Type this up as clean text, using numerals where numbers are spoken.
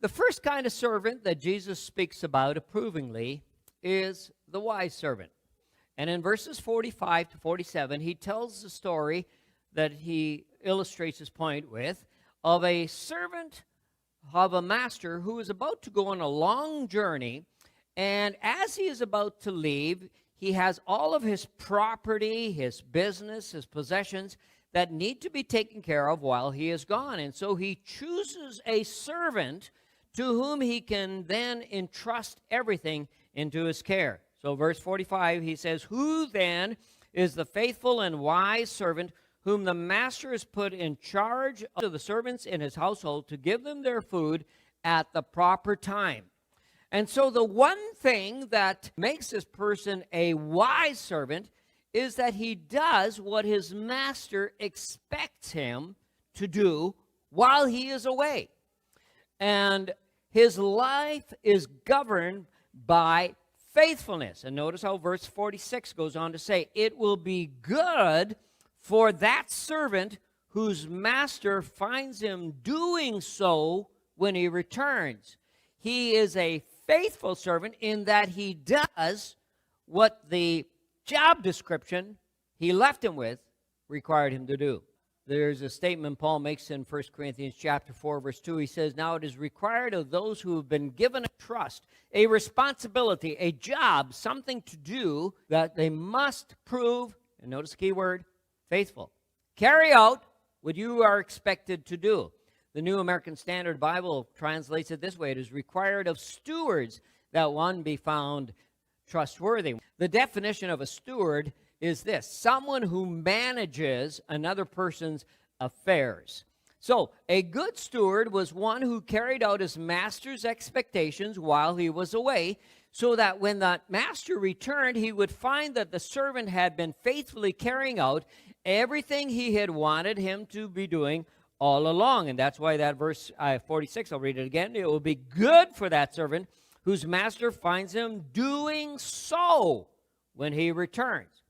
The first kind of servant that Jesus speaks about approvingly is the wise servant. And in verses 45 to 47, he tells the story that he illustrates his point with of a servant of a master who is about to go on a long journey, and as he is about to leave, he has all of his property, his business, his possessions that need to be taken care of while he is gone. And so he chooses a servant to whom he can then entrust everything into his care. So verse 45, he says, "Who then is the faithful and wise servant whom the master has put in charge of the servants in his household to give them their food at the proper time?" And so the one thing that makes this person a wise servant is that he does what his master expects him to do while he is away. And his life is governed by faithfulness. And notice how verse 46 goes on to say, "It will be good for that servant whose master finds him doing so when he returns." He is a faithful servant in that he does what the job description he left him with required him to do. There's a statement Paul makes in 1 Corinthians chapter 4, verse 2. He says, "Now it is required of those who have been given a trust, a responsibility, a job, something to do, that they must prove," and notice the key word, faithful. Carry out what you are expected to do. The New American Standard Bible translates it this way: "It is required of stewards that one be found trustworthy." The definition of a steward is this: someone who manages another person's affairs. So a good steward was one who carried out his master's expectations while he was away, so that when the master returned, he would find that the servant had been faithfully carrying out everything he had wanted him to be doing all along. And that's why that verse 46, I'll read it again. "It will be good for that servant whose master finds him doing so when he returns."